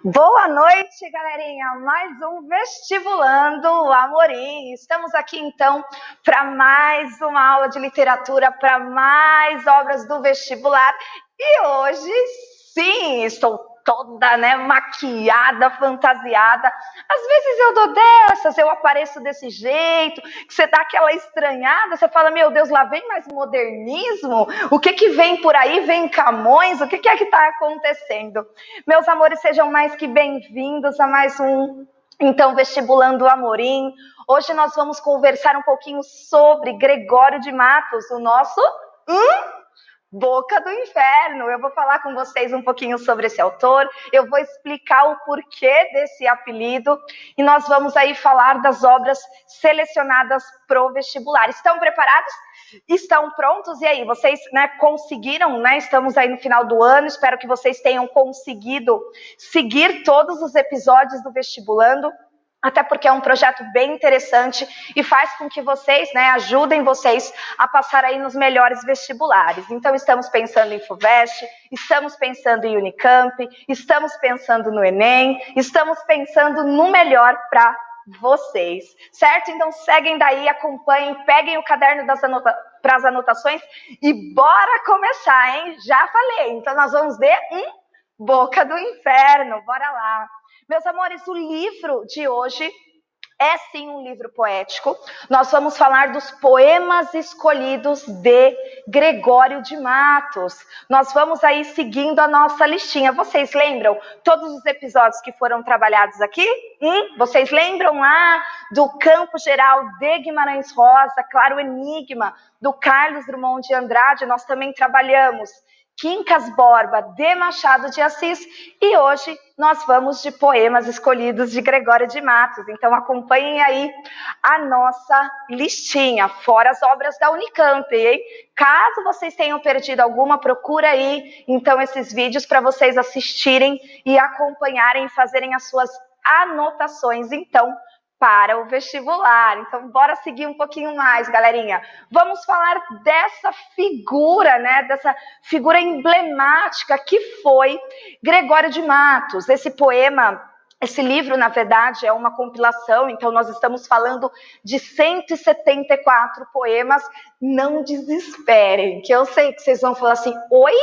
Boa noite, galerinha. Mais um Vestibulando Amorim. Estamos aqui então para mais uma aula de literatura, para mais obras do vestibular. E hoje, sim, estou toda, maquiada, fantasiada. Às vezes eu dou dessas, eu apareço desse jeito, que você dá aquela estranhada, você fala, meu Deus, lá vem mais modernismo? O que vem por aí? Vem Camões? O que é que está acontecendo? Meus amores, sejam mais que bem-vindos a mais um, então, Vestibulando Amorim. Hoje nós vamos conversar um pouquinho sobre Gregório de Matos, o nosso Boca do Inferno. Eu vou falar com vocês um pouquinho sobre esse autor, eu vou explicar o porquê desse apelido e nós vamos aí falar das obras selecionadas pro vestibular. Estão preparados? Estão prontos? E aí, vocês conseguiram, Estamos aí no final do ano, espero que vocês tenham conseguido seguir todos os episódios do Vestibulando, até porque é um projeto bem interessante e faz com que vocês, ajudem vocês a passar aí nos melhores vestibulares. Então, estamos pensando em FUVEST, estamos pensando em Unicamp, estamos pensando no Enem, estamos pensando no melhor para vocês, certo? Então, seguem daí, acompanhem, peguem o caderno para as anotações e bora começar, hein? Já falei, então nós vamos ver Boca do Inferno, bora lá. Meus amores, o livro de hoje é sim um livro poético. Nós vamos falar dos poemas escolhidos de Gregório de Matos. Nós vamos aí seguindo a nossa listinha. Vocês lembram todos os episódios que foram trabalhados aqui? Vocês lembram lá do Campo Geral de Guimarães Rosa, claro, o Enigma, do Carlos Drummond de Andrade? Nós também trabalhamos Quincas Borba, de Machado de Assis, e hoje nós vamos de poemas escolhidos de Gregório de Matos. Então acompanhem aí a nossa listinha, fora as obras da Unicamp, hein? Caso vocês tenham perdido alguma, procura aí então esses vídeos para vocês assistirem e acompanharem e fazerem as suas anotações, então, para o vestibular. Então, bora seguir um pouquinho mais, galerinha. Vamos falar dessa figura, dessa figura emblemática que foi Gregório de Matos. Esse poema, esse livro, na verdade, é uma compilação, então nós estamos falando de 174 poemas. Não desesperem, que eu sei que vocês vão falar assim, oi?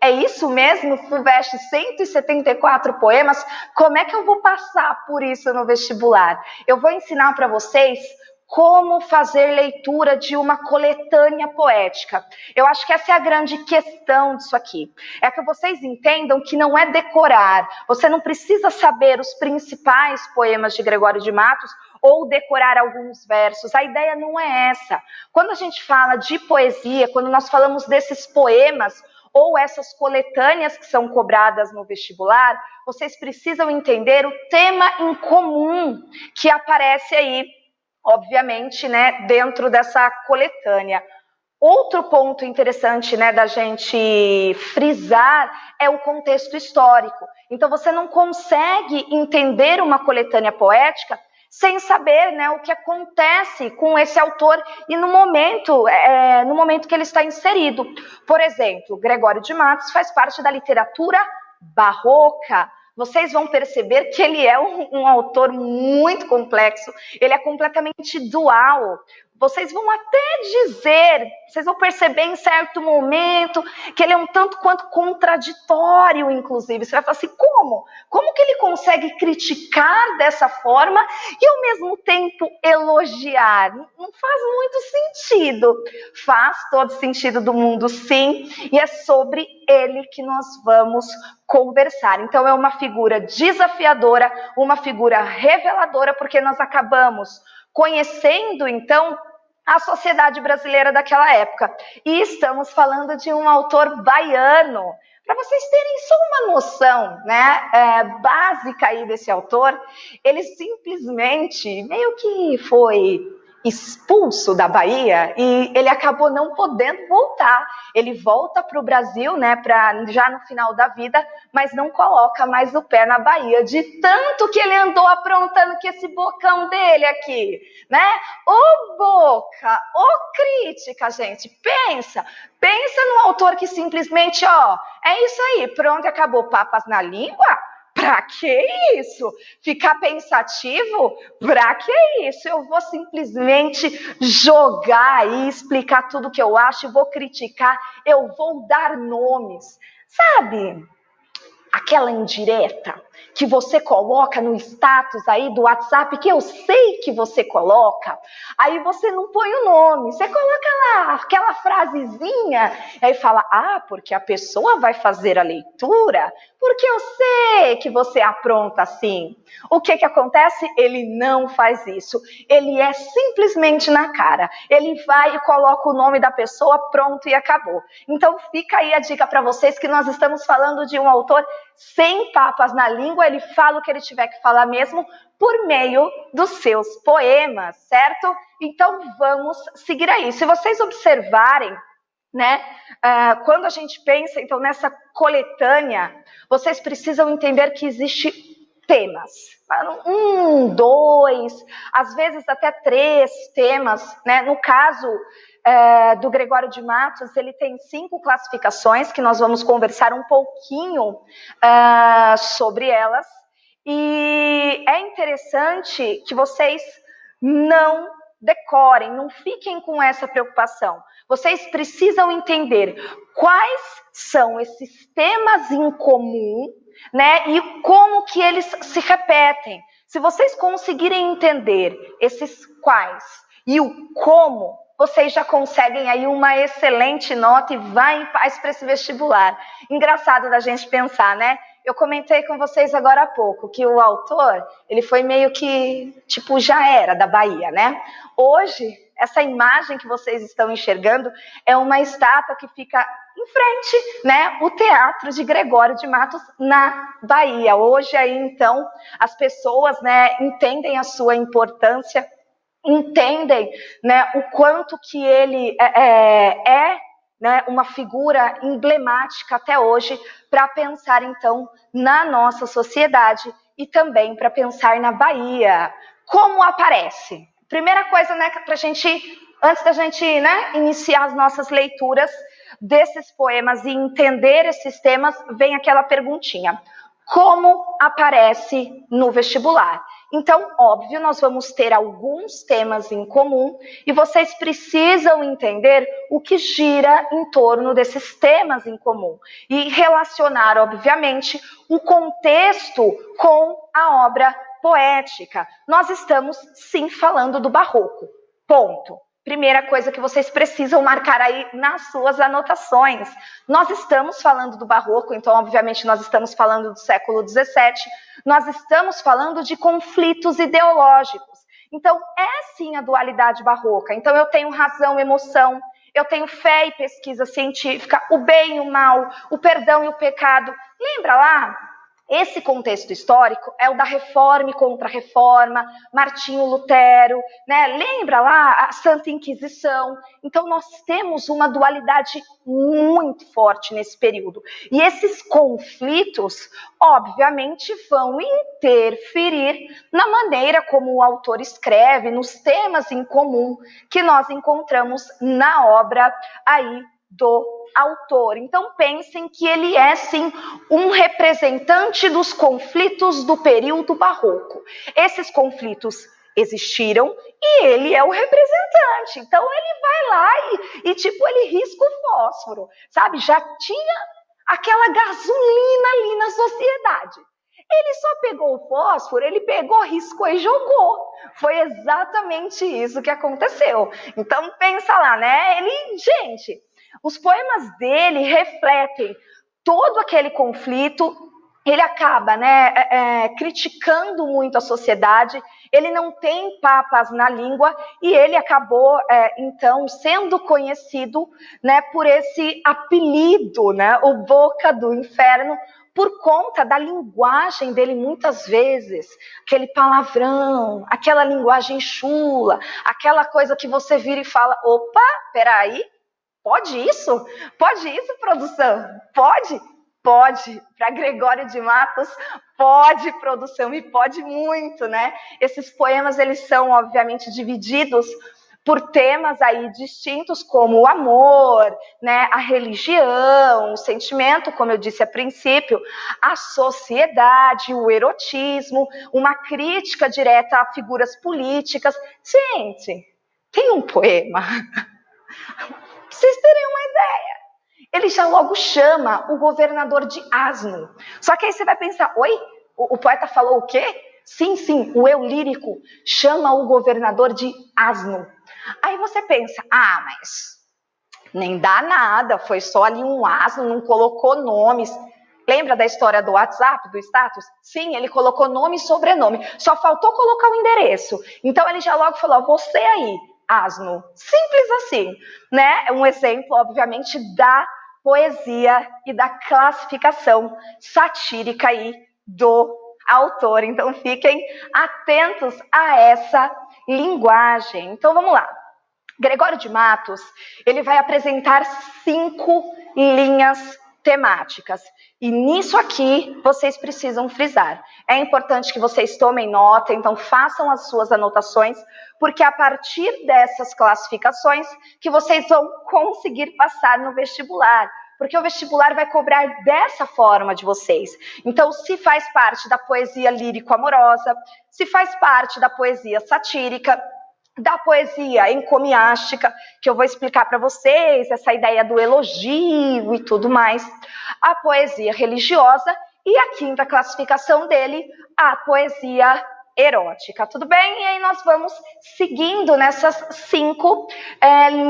É isso mesmo? FUVEST 174 poemas? Como é que eu vou passar por isso no vestibular? Eu vou ensinar para vocês como fazer leitura de uma coletânea poética. Eu acho que essa é a grande questão disso aqui. É que vocês entendam que não é decorar. Você não precisa saber os principais poemas de Gregório de Matos ou decorar alguns versos. A ideia não é essa. Quando a gente fala de poesia, quando nós falamos desses poemas, ou essas coletâneas que são cobradas no vestibular, vocês precisam entender o tema em comum que aparece aí, obviamente, dentro dessa coletânea. Outro ponto interessante, da gente frisar é o contexto histórico. Então, você não consegue entender uma coletânea poética sem saber o que acontece com esse autor e no momento que ele está inserido. Por exemplo, Gregório de Matos faz parte da literatura barroca. Vocês vão perceber que ele é um autor muito complexo, ele é completamente dual. Vocês vão até dizer, vocês vão perceber em certo momento que ele é um tanto quanto contraditório, inclusive. Você vai falar assim, como? Como que ele consegue criticar dessa forma e ao mesmo tempo elogiar? Não faz muito sentido. Faz todo sentido do mundo, sim, e é sobre ele que nós vamos conversar. Então é uma figura desafiadora, uma figura reveladora, porque nós acabamos conhecendo, então, a sociedade brasileira daquela época. E estamos falando de um autor baiano. Para vocês terem só uma noção básica aí desse autor, ele simplesmente meio que foi expulso da Bahia e ele acabou não podendo voltar. Ele volta para o Brasil, já no final da vida, mas não coloca mais o pé na Bahia, de tanto que ele andou aprontando com esse bocão dele aqui, Ô boca, ô crítica, gente, pensa num autor que simplesmente, é isso aí, pronto, acabou, papas na língua, Pra que isso? Ficar pensativo? Pra que isso? Eu vou simplesmente jogar e explicar tudo o que eu acho, vou criticar, eu vou dar nomes. Sabe? Aquela indireta que você coloca no status aí do WhatsApp, que eu sei que você coloca, aí você não põe o nome, você coloca lá aquela frasezinha, aí fala, porque a pessoa vai fazer a leitura, porque eu sei que você apronta assim. O que acontece? Ele não faz isso, ele é simplesmente na cara, ele vai e coloca o nome da pessoa, pronto e acabou. Então fica aí a dica para vocês que nós estamos falando de um autor sem papas na língua, ele fala o que ele tiver que falar mesmo por meio dos seus poemas, certo? Então vamos seguir aí. Se vocês observarem, né, quando a gente pensa então nessa coletânea, vocês precisam entender que existe temas, 2, às vezes até 3 temas, né? No caso do Gregório de Matos, ele tem 5 classificações que nós vamos conversar um pouquinho sobre elas, e é interessante que vocês não decorem, não fiquem com essa preocupação. Vocês precisam entender quais são esses temas em comum, né, e como que eles se repetem. Se vocês conseguirem entender esses quais e o como, vocês já conseguem aí uma excelente nota e vai em paz para esse vestibular. Engraçado da gente pensar, né? Eu comentei com vocês agora há pouco que o autor, ele foi meio que, já era da Bahia, né? Hoje, essa imagem que vocês estão enxergando é uma estátua que fica em frente, né? O Teatro de Gregório de Matos, na Bahia. Hoje aí, então, as pessoas, né, entendem a sua importância, entendem, né, o quanto que ele né, uma figura emblemática até hoje para pensar, então, na nossa sociedade e também para pensar na Bahia. Como aparece? Primeira coisa, né, pra gente, antes da gente, né, iniciar as nossas leituras desses poemas e entender esses temas, vem aquela perguntinha: como aparece no vestibular? Então, óbvio, nós vamos ter alguns temas em comum e vocês precisam entender o que gira em torno desses temas em comum e relacionar, obviamente, o contexto com a obra poética. Nós estamos, sim, falando do barroco. Ponto. Primeira coisa que vocês precisam marcar aí nas suas anotações. Nós estamos falando do barroco, então, obviamente, nós estamos falando do século XVII, nós estamos falando de conflitos ideológicos. Então, é sim a dualidade barroca. Então, eu tenho razão e emoção, eu tenho fé e pesquisa científica, o bem e o mal, o perdão e o pecado. Lembra lá? Esse contexto histórico é o da Reforma e Contra-Reforma, Martinho Lutero, né? Lembra lá a Santa Inquisição? Então nós temos uma dualidade muito forte nesse período. E esses conflitos, obviamente, vão interferir na maneira como o autor escreve, nos temas em comum que nós encontramos na obra aí do autor. Então pensem que ele é sim um representante dos conflitos do período barroco. Esses conflitos existiram e ele é o representante. Então ele vai lá e ele risca o fósforo, sabe? Já tinha aquela gasolina ali na sociedade. Ele só pegou o fósforo, ele pegou, riscou e jogou. Foi exatamente isso que aconteceu. Então pensa lá, né? Os poemas dele refletem todo aquele conflito. Ele acaba, né, criticando muito a sociedade, ele não tem papas na língua e ele acabou, então, sendo conhecido, né, por esse apelido, né, o Boca do Inferno, por conta da linguagem dele muitas vezes, aquele palavrão, aquela linguagem chula, aquela coisa que você vira e fala, opa, peraí, pode isso? Pode isso, produção? Pode? Pode. Para Gregório de Matos, pode, produção, e pode muito, né? Esses poemas, eles são, obviamente, divididos por temas aí distintos como o amor, né, a religião, o sentimento, como eu disse a princípio, a sociedade, o erotismo, uma crítica direta a figuras políticas. Gente, tem um poema, pra vocês terem uma ideia, ele já logo chama o governador de asno. Só que aí você vai pensar, oi? O poeta falou o quê? Sim, o eu lírico chama o governador de asno. Aí você pensa, mas nem dá nada, foi só ali um asno, não colocou nomes. Lembra da história do WhatsApp, do status? Sim, ele colocou nome e sobrenome, só faltou colocar o endereço. Então ele já logo falou, você aí, asno. Simples assim, né? É um exemplo, obviamente, da poesia e da classificação satírica aí do autor. Então fiquem atentos a essa linguagem. Então vamos lá. Gregório de Matos, ele vai apresentar 5 linhas temáticas. E nisso aqui, vocês precisam frisar. É importante que vocês tomem nota, então façam as suas anotações, porque é a partir dessas classificações que vocês vão conseguir passar no vestibular. Porque o vestibular vai cobrar dessa forma de vocês. Então, se faz parte da poesia lírico-amorosa, se faz parte da poesia satírica, da poesia encomiástica, que eu vou explicar para vocês, essa ideia do elogio e tudo mais, a poesia religiosa e a quinta classificação dele, a poesia erótica, tudo bem? E aí nós vamos seguindo nessas 5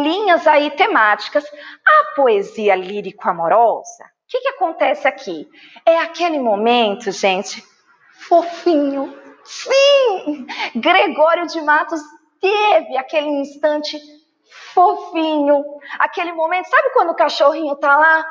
linhas aí temáticas. A poesia lírico-amorosa, o que acontece aqui? É aquele momento, gente, fofinho. Sim! Gregório de Matos teve aquele instante fofinho, aquele momento, sabe quando o cachorrinho tá lá?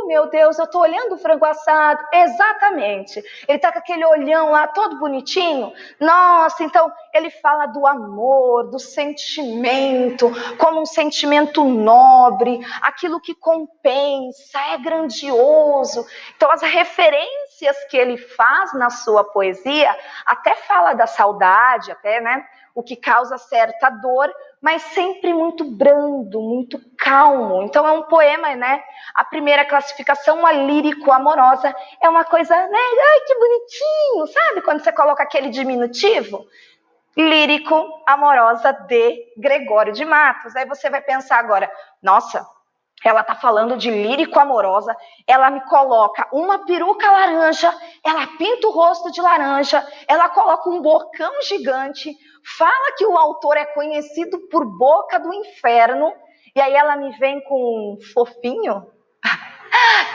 Meu Deus, eu tô olhando o frango assado. Exatamente. Ele tá com aquele olhão lá todo bonitinho. Nossa, então ele fala do amor, do sentimento, como um sentimento nobre, aquilo que compensa, é grandioso. Então as referências que ele faz na sua poesia, até fala da saudade, até, né? O que causa certa dor, mas sempre muito brando, muito calmo. Então é um poema, né? A primeira classificação, a lírico-amorosa, é uma coisa, né? Ai, que bonitinho, sabe? Quando você coloca aquele diminutivo. Lírico-amorosa de Gregório de Matos. Aí você vai pensar agora, nossa, ela tá falando de lírico-amorosa, ela me coloca uma peruca laranja, ela pinta o rosto de laranja, ela coloca um bocão gigante, fala que o autor é conhecido por Boca do Inferno, e aí ela me vem com um fofinho?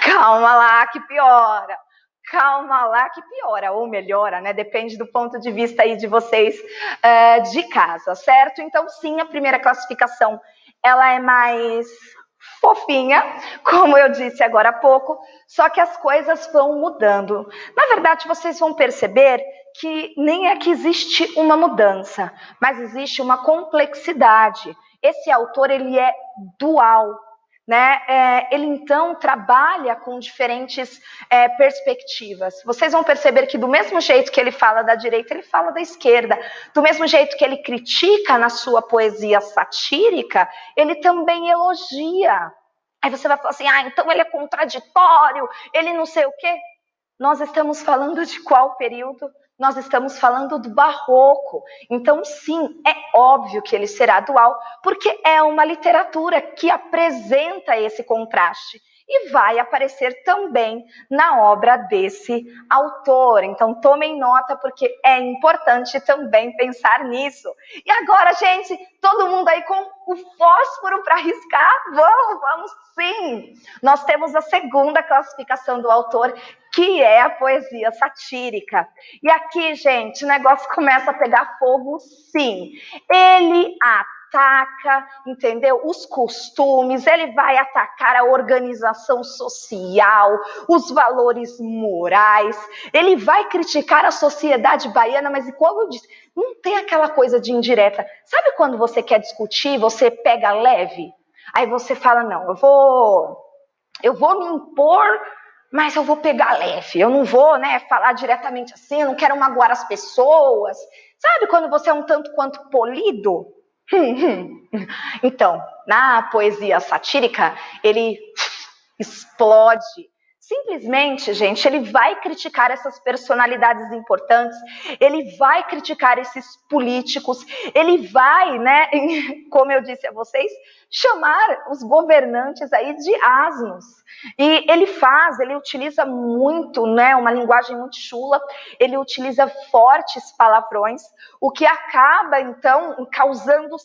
Calma lá que piora. Calma lá que piora, ou melhora, né? Depende do ponto de vista aí de vocês de casa, certo? Então, sim, a primeira classificação, ela é mais fofinha, como eu disse agora há pouco, só que as coisas vão mudando. Na verdade, vocês vão perceber que nem é que existe uma mudança, mas existe uma complexidade. Esse autor, ele é dual, né? Ele então trabalha com diferentes perspectivas. Vocês vão perceber que do mesmo jeito que ele fala da direita, ele fala da esquerda. Do mesmo jeito que ele critica na sua poesia satírica, ele também elogia. Aí você vai falar assim, então ele é contraditório, ele não sei o quê. Nós estamos falando de qual período? Nós estamos falando do barroco. Então, sim, é óbvio que ele será dual, porque é uma literatura que apresenta esse contraste e vai aparecer também na obra desse autor. Então, tomem nota, porque é importante também pensar nisso. E agora, gente, todo mundo aí com o fósforo para riscar? Vamos sim! Nós temos a segunda classificação do autor, que é a poesia satírica. E aqui, gente, o negócio começa a pegar fogo, sim. Ele ataca, entendeu? Os costumes, ele vai atacar a organização social, os valores morais, ele vai criticar a sociedade baiana, mas como eu disse, não tem aquela coisa de indireta. Sabe quando você quer discutir, você pega leve? Aí você fala, não, eu vou me impor, mas eu vou pegar leve, eu não vou, né, falar diretamente assim, eu não quero magoar as pessoas. Sabe quando você é um tanto quanto polido? Então, na poesia satírica, ele explode. Simplesmente, gente, ele vai criticar essas personalidades importantes, ele vai criticar esses políticos, ele vai, né, como eu disse a vocês, chamar os governantes aí de asnos. E ele utiliza muito, né, uma linguagem muito chula, ele utiliza fortes palavrões, o que acaba, então, causando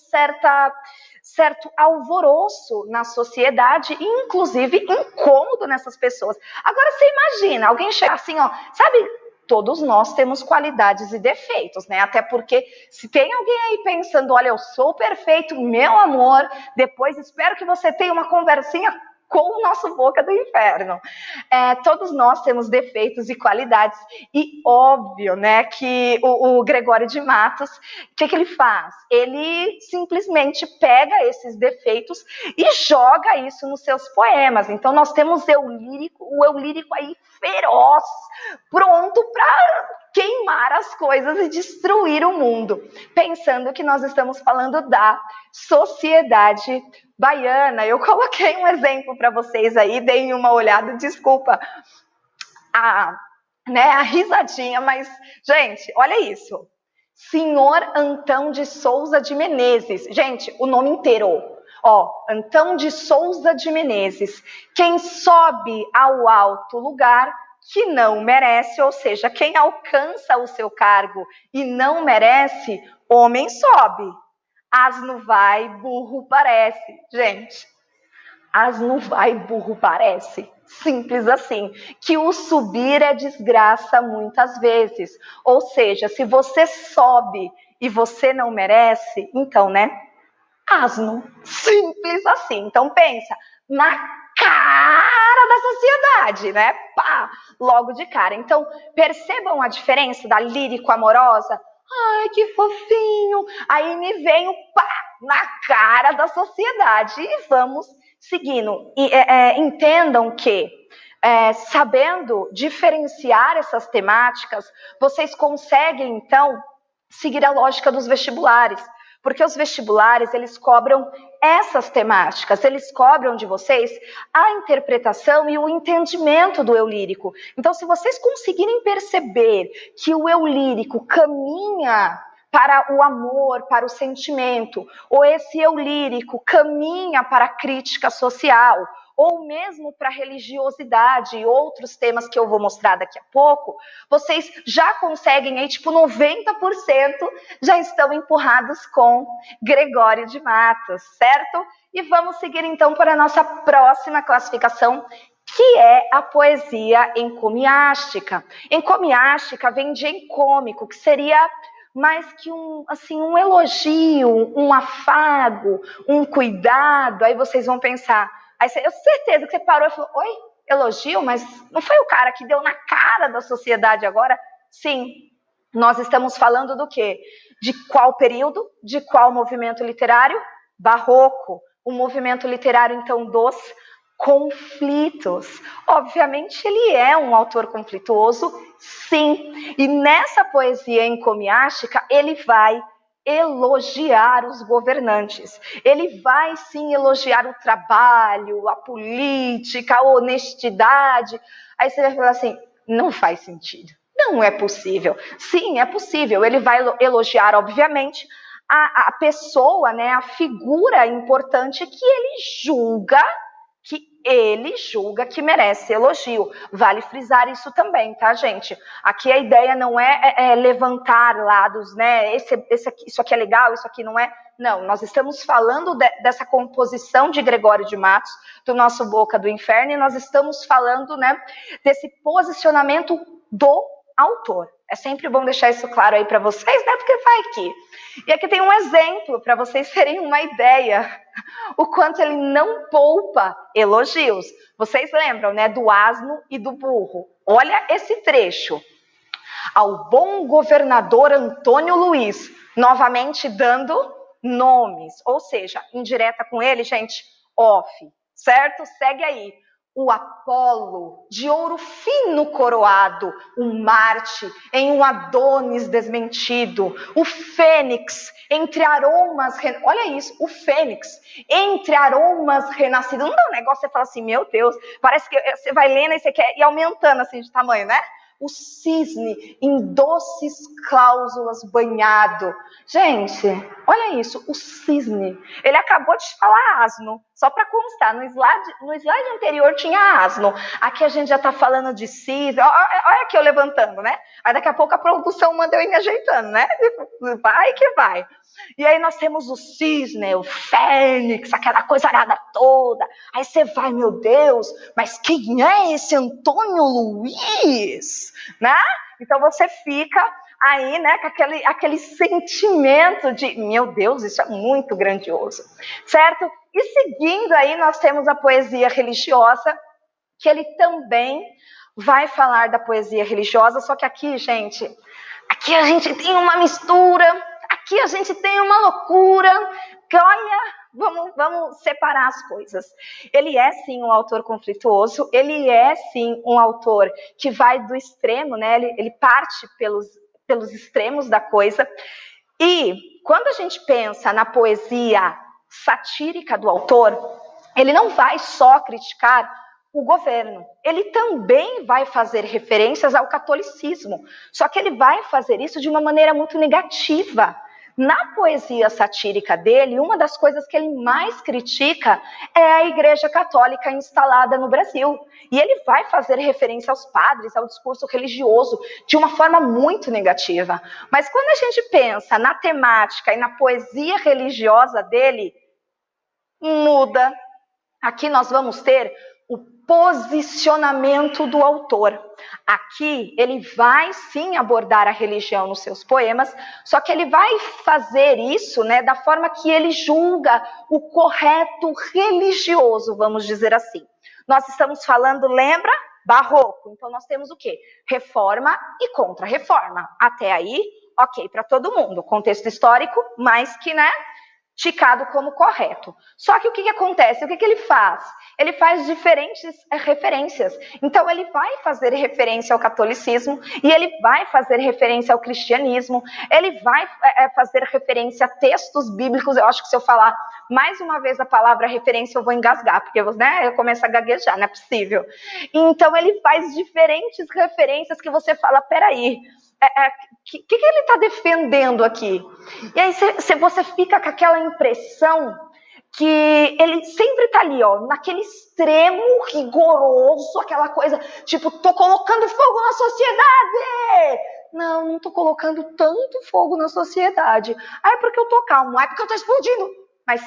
certo alvoroço na sociedade e, inclusive, incômodo nessas pessoas. Agora, você imagina, alguém chega assim, ó, sabe, todos nós temos qualidades e defeitos, né? Até porque se tem alguém aí pensando, olha, eu sou perfeito, meu amor, depois espero que você tenha uma conversinha com o nosso Boca do Inferno. Todos nós temos defeitos e qualidades, e óbvio, né, que o Gregório de Matos, o que ele faz? Ele simplesmente pega esses defeitos e joga isso nos seus poemas. Então nós temos o eu lírico aí feroz, pronto para queimar as coisas e destruir o mundo, pensando que nós estamos falando da sociedade baiana. Eu coloquei um exemplo para vocês aí, deem uma olhada, desculpa a risadinha, mas, gente, olha isso. Senhor Antão de Souza de Menezes. Gente, o nome inteiro. Ó, Antão de Souza de Menezes. Quem sobe ao alto lugar que não merece, ou seja, quem alcança o seu cargo e não merece, homem sobe. Asno vai, burro parece. Gente, asno vai, burro parece. Simples assim. Que o subir é desgraça muitas vezes. Ou seja, se você sobe e você não merece, então, né? Asno. Simples assim. Então pensa, na cara da sociedade, né? Pá, logo de cara. Então, percebam a diferença da lírico-amorosa? Ai, que fofinho. Aí me vem o pá na cara da sociedade. E vamos seguindo. Entendam que, sabendo diferenciar essas temáticas, vocês conseguem, então, seguir a lógica dos vestibulares. Porque os vestibulares, eles cobram essas temáticas, eles cobram de vocês a interpretação e o entendimento do eu lírico. Então, se vocês conseguirem perceber que o eu lírico caminha para o amor, para o sentimento, ou esse eu lírico caminha para a crítica social, ou mesmo para a religiosidade e outros temas que eu vou mostrar daqui a pouco, vocês já conseguem aí, tipo, 90% já estão empurrados com Gregório de Matos, certo? E vamos seguir então para a nossa próxima classificação, que é a poesia encomiástica. Encomiástica vem de encômico, que seria mais que um elogio, um afago, um cuidado. Aí vocês vão pensar, aí eu tenho certeza que você parou e falou, oi, elogio? Mas não foi o cara que deu na cara da sociedade agora? Sim, nós estamos falando do quê? De qual período? De qual movimento literário? Barroco. O movimento literário, então, dos conflitos. Obviamente, ele é um autor conflituoso, sim. E nessa poesia encomiástica, ele vai elogiar os governantes. Ele vai, sim, elogiar o trabalho, a política, a honestidade. Aí você vai falar assim, não faz sentido. Não é possível. Sim, é possível. Ele vai elogiar, obviamente, a pessoa, né, a figura importante que ele julga que merece elogio. Vale frisar isso também, tá, gente? Aqui a ideia não é levantar lados, né? Isso aqui é legal, isso aqui não é. Não, nós estamos falando dessa composição de Gregório de Matos, do nosso Boca do Inferno, e nós estamos falando, né, desse posicionamento do autor. É sempre bom deixar isso claro aí para vocês, né? Porque vai aqui. E aqui tem um exemplo para vocês terem uma ideia o quanto ele não poupa elogios. Vocês lembram, né, do asno e do burro? Olha esse trecho. Ao bom governador Antônio Luiz, novamente dando nomes, ou seja, indireta com ele, gente, off, certo? Segue aí. o Apolo, de ouro fino coroado, o Marte, em um Adonis desmentido, o Fênix, entre aromas, olha isso, o Fênix, entre aromas renascidos, não dá um negócio, você fala assim, meu Deus, parece que você vai lendo e você quer ir aumentando assim de tamanho, né? O cisne em doces cláusulas banhado. Gente, olha isso, o cisne. Ele acabou de falar asno, só para constar. No slide anterior tinha asno. Aqui a gente já está falando de cisne. Olha aqui eu levantando, né? Aí daqui a pouco a produção manda eu ir me ajeitando, né? Vai que vai. E aí nós temos o cisne, o fênix, aquela coisa arada toda. Aí você vai, meu Deus, mas quem é esse Antônio Luiz? Né? Então você fica aí, né, com aquele sentimento de, meu Deus, isso é muito grandioso, certo? E seguindo aí, nós temos a poesia religiosa, que ele também vai falar da poesia religiosa, só que aqui, gente, aqui a gente tem uma mistura, aqui a gente tem uma loucura, que olha, vamos separar as coisas. Ele é sim um autor conflituoso, ele é sim um autor que vai do extremo, né? Ele parte pelos extremos da coisa. E quando a gente pensa na poesia satírica do autor, ele não vai só criticar o governo, ele também vai fazer referências ao catolicismo, só que ele vai fazer isso de uma maneira muito negativa. Na poesia satírica dele, uma das coisas que ele mais critica é a Igreja Católica instalada no Brasil. E ele vai fazer referência aos padres, ao discurso religioso, de uma forma muito negativa. Mas quando a gente pensa na temática e na poesia religiosa dele, muda. Aqui nós vamos ter o posicionamento do autor. Aqui ele vai sim abordar a religião nos seus poemas, só que ele vai fazer isso, né, da forma que ele julga o correto religioso, vamos dizer assim. Nós estamos falando, lembra? Barroco. Então nós temos o quê? Reforma e contra-reforma. Até aí, ok para todo mundo. Contexto histórico, mas que, né, ticado como correto. Só que o que acontece? O que ele faz? Ele faz diferentes referências. Então, ele vai fazer referência ao catolicismo e ele vai fazer referência ao cristianismo, ele vai fazer referência a textos bíblicos. Eu acho que se eu falar mais uma vez a palavra referência, eu vou engasgar, porque, né, eu começo a gaguejar, não é possível. Então, ele faz diferentes referências que você fala, peraí, que ele está defendendo aqui? E aí você fica com aquela impressão que ele sempre está ali, ó, naquele extremo rigoroso, aquela coisa, tipo, tô colocando fogo na sociedade! Não estou colocando tanto fogo na sociedade. Ah, é porque eu tô calmo, é porque eu tô explodindo. Mas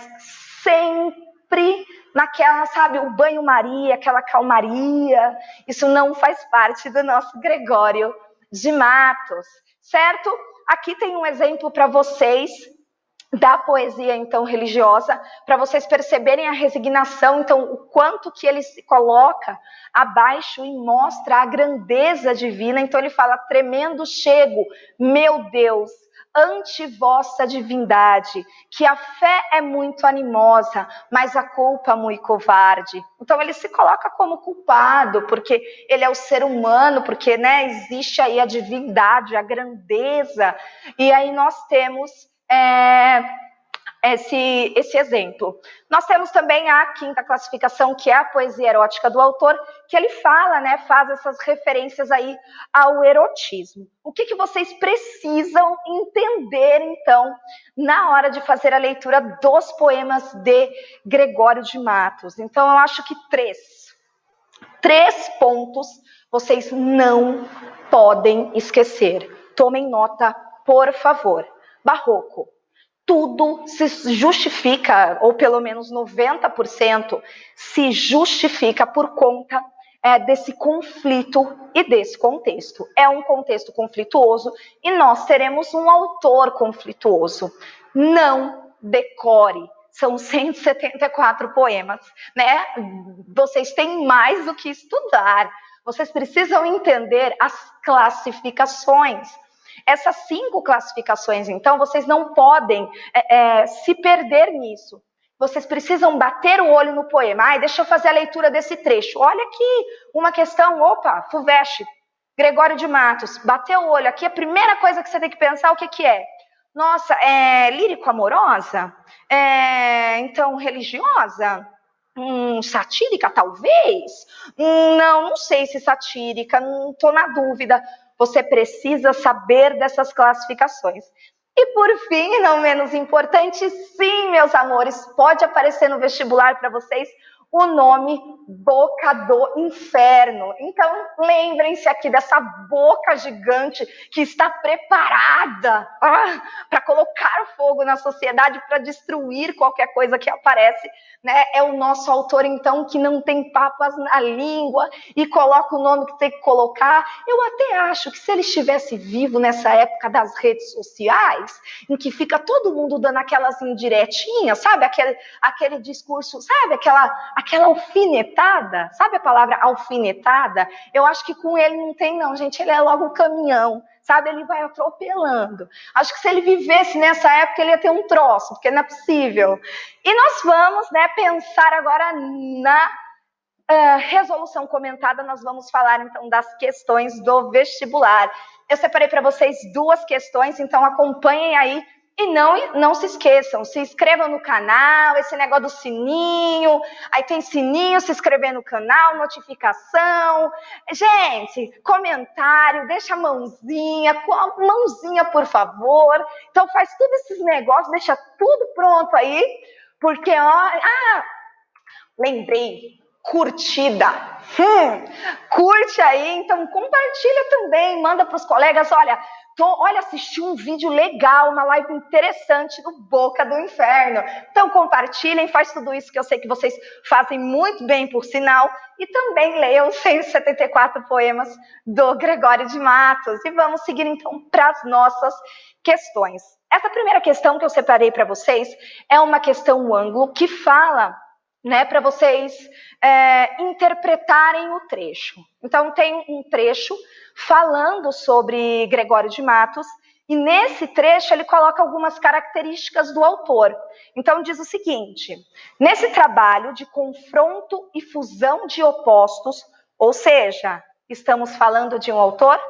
sempre naquela, sabe, o banho-maria, aquela calmaria. Isso não faz parte do nosso Gregório de Matos, certo? Aqui tem um exemplo para vocês da poesia, então, religiosa, para vocês perceberem a resignação, então, o quanto que ele se coloca abaixo e mostra a grandeza divina. Então, ele fala, tremendo chego, meu Deus, ante vossa divindade, que a fé é muito animosa, mas a culpa muito covarde. Então ele se coloca como culpado, porque ele é o ser humano, porque, né, existe aí a divindade, a grandeza. E aí nós temos esse exemplo. Nós temos também a quinta classificação, que é a poesia erótica do autor, que ele fala, né, faz essas referências aí ao erotismo. O que vocês precisam entender, então, na hora de fazer a leitura dos poemas de Gregório de Matos? Então, eu acho que três pontos vocês não podem esquecer. Tomem nota, por favor. Barroco. Tudo se justifica, ou pelo menos 90% se justifica por conta desse conflito e desse contexto. É um contexto conflituoso e nós teremos um autor conflituoso. Não decore. São 174 poemas, né? Vocês têm mais do que estudar. Vocês precisam entender as classificações. Essas 5 classificações, então, vocês não podem se perder nisso. vocês precisam bater o olho no poema. Ai, deixa eu fazer a leitura desse trecho. Olha aqui, uma questão, opa, FUVEST, Gregório de Matos, bateu o olho aqui, a primeira coisa que você tem que pensar, o que é? Nossa, é lírico-amorosa? Então, religiosa? Satírica, talvez? Não sei se satírica, não estou na dúvida. Você precisa saber dessas classificações. E por fim, não menos importante, sim, meus amores, pode aparecer no vestibular para vocês o nome Boca do Inferno. Então, lembrem-se aqui dessa boca gigante que está preparada para colocar fogo na sociedade, para destruir qualquer coisa que aparece, né? É o nosso autor, então, que não tem papas na língua e coloca o nome que tem que colocar. Eu até acho que se ele estivesse vivo nessa época das redes sociais, em que fica todo mundo dando aquelas indiretinhas, sabe? Aquele discurso, sabe? Aquela alfinetada, sabe a palavra alfinetada? Eu acho que com ele não tem não, gente, ele é logo um caminhão, sabe? Ele vai atropelando. Acho que se ele vivesse nessa época, ele ia ter um troço, porque não é possível. E nós vamos, né, pensar agora na resolução comentada, nós vamos falar então das questões do vestibular. Eu separei para vocês 2 questões, então acompanhem aí. E não se esqueçam, se inscrevam no canal, esse negócio do sininho, aí tem sininho, se inscrever no canal, notificação. Gente, comentário, deixa a mãozinha, por favor. Então faz todos esses negócios, deixa tudo pronto aí, porque, lembrei, curtida. Curte aí, então compartilha também, manda para os colegas, olha, assisti um vídeo legal, uma live interessante do Boca do Inferno. Então compartilhem, faz tudo isso que eu sei que vocês fazem muito bem, por sinal, e também leiam os 174 poemas do Gregório de Matos. E vamos seguir então para as nossas questões. Essa primeira questão que eu separei para vocês é uma questão ângulo que fala, né, para vocês interpretarem o trecho. Então, tem um trecho falando sobre Gregório de Matos, e nesse trecho ele coloca algumas características do autor. Então, diz o seguinte: nesse trabalho de confronto e fusão de opostos, ou seja, estamos falando de um autor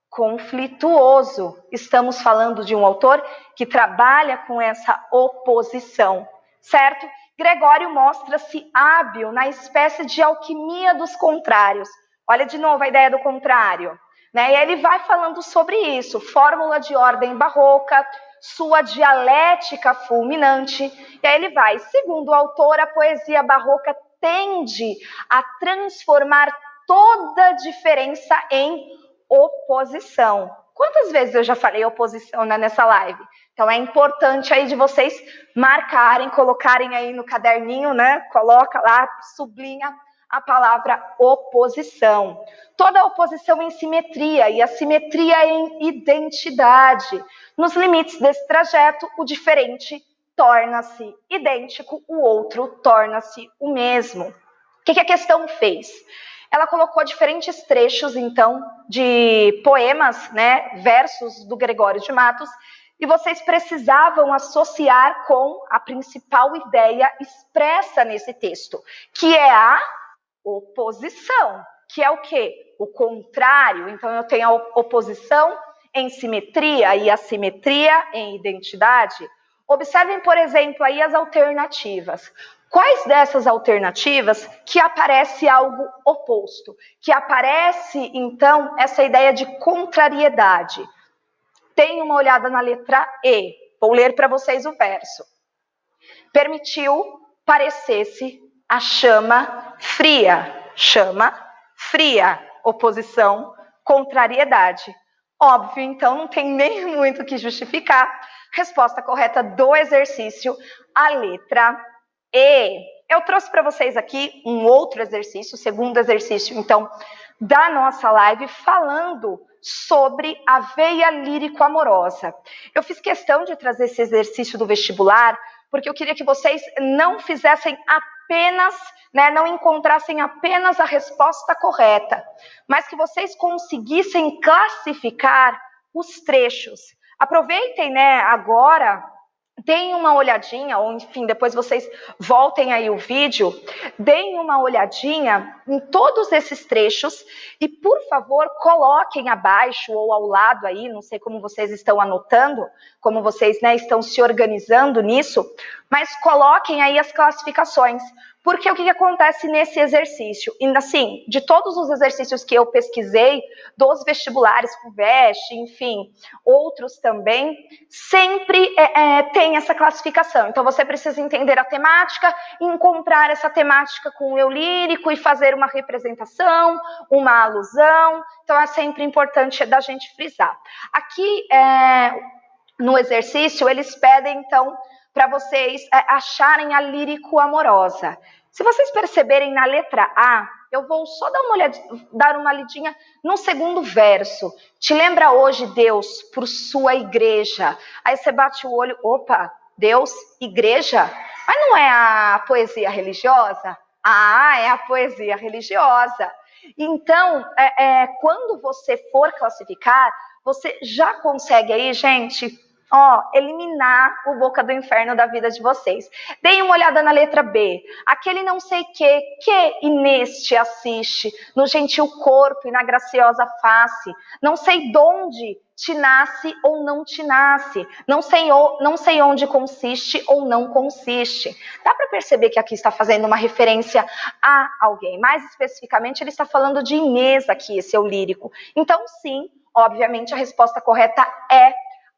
conflituoso, estamos falando de um autor que trabalha com essa oposição, certo? Gregório mostra-se hábil na espécie de alquimia dos contrários. Olha de novo a ideia do contrário, né? E ele vai falando sobre isso, fórmula de ordem barroca, sua dialética fulminante. E aí ele vai, segundo o autor, a poesia barroca tende a transformar toda diferença em oposição. Quantas vezes eu já falei oposição, né, nessa live? Então é importante aí de vocês marcarem, colocarem aí no caderninho, né? Coloca lá, sublinha a palavra oposição. Toda oposição em simetria e a simetria em identidade. Nos limites desse trajeto, o diferente torna-se idêntico, o outro torna-se o mesmo. O que a questão fez? Ela colocou diferentes trechos, então, de poemas, né, versos do Gregório de Matos, e vocês precisavam associar com a principal ideia expressa nesse texto, que é a oposição, que é o quê? O contrário. Então, eu tenho a oposição em simetria e a simetria em identidade. Observem, por exemplo, aí as alternativas. Quais dessas alternativas que aparece algo oposto? Que aparece, então, essa ideia de contrariedade? Deem uma olhada na letra E. Vou ler para vocês o verso. Permitiu parecesse a chama fria. Chama fria. Oposição, contrariedade. Óbvio, então, não tem nem muito o que justificar. Resposta correta do exercício, a letra E. Eu trouxe para vocês aqui um outro exercício, o segundo exercício, então, da nossa live, falando sobre a veia lírico-amorosa. Eu fiz questão de trazer esse exercício do vestibular, porque eu queria que vocês não fizessem apenas, né, não encontrassem apenas a resposta correta, mas que vocês conseguissem classificar os trechos. Aproveitem, né, agora, deem uma olhadinha, ou enfim, depois vocês voltem aí o vídeo, deem uma olhadinha em todos esses trechos e, por favor, coloquem abaixo ou ao lado aí, não sei como vocês estão anotando, como vocês, né, estão se organizando nisso, mas coloquem aí as classificações. Porque o que acontece nesse exercício? E, assim, de todos os exercícios que eu pesquisei, dos vestibulares, FUVEST, enfim, outros também, sempre tem essa classificação. Então, você precisa entender a temática, encontrar essa temática com o eu lírico e fazer uma representação, uma alusão. Então, é sempre importante da gente frisar. Aqui, no exercício, eles pedem, então, para vocês acharem a lírico-amorosa. Se vocês perceberem na letra A, eu vou só dar uma lidinha no segundo verso. Te lembra hoje, Deus, por sua igreja. Aí você bate o olho, opa, Deus, igreja? Mas não é a poesia religiosa? Ah, é a poesia religiosa. Então, quando você for classificar, você já consegue aí, gente, eliminar o boca do inferno da vida de vocês. Deem uma olhada na letra B. Aquele não sei que Inês te assiste, no gentil corpo e na graciosa face. Não sei donde te nasce ou não te nasce. Não sei onde consiste ou não consiste. Dá para perceber que aqui está fazendo uma referência a alguém. Mais especificamente, ele está falando de Inês aqui, esse é o lírico. Então, sim, obviamente, a resposta correta é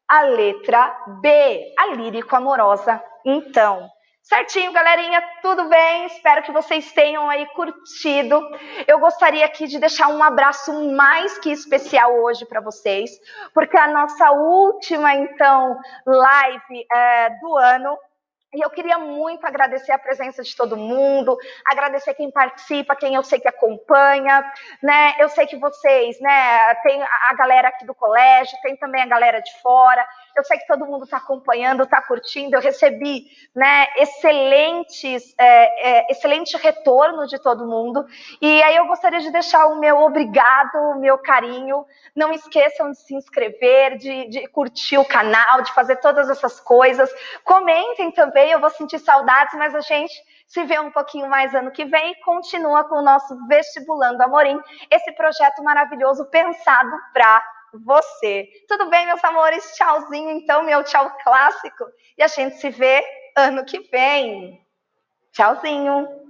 a letra B, a lírico-amorosa. Então, certinho, galerinha? Tudo bem? Espero que vocês tenham aí curtido. Eu gostaria aqui de deixar um abraço mais que especial hoje para vocês, porque a nossa última, então, live do ano. E eu queria muito agradecer a presença de todo mundo, agradecer quem participa, quem eu sei que acompanha, né? Eu sei que vocês, né, tem a galera aqui do colégio, tem também a galera de fora. Eu sei que todo mundo está acompanhando, está curtindo. Eu recebi, né, excelente retorno de todo mundo. E aí eu gostaria de deixar o meu obrigado, o meu carinho. Não esqueçam de se inscrever, de curtir o canal, de fazer todas essas coisas. Comentem também, eu vou sentir saudades, mas a gente se vê um pouquinho mais ano que vem e continua com o nosso Vestibulando Amorim, esse projeto maravilhoso pensado para você. Tudo bem, meus amores? Tchauzinho, então, meu tchau clássico. E a gente se vê ano que vem. Tchauzinho.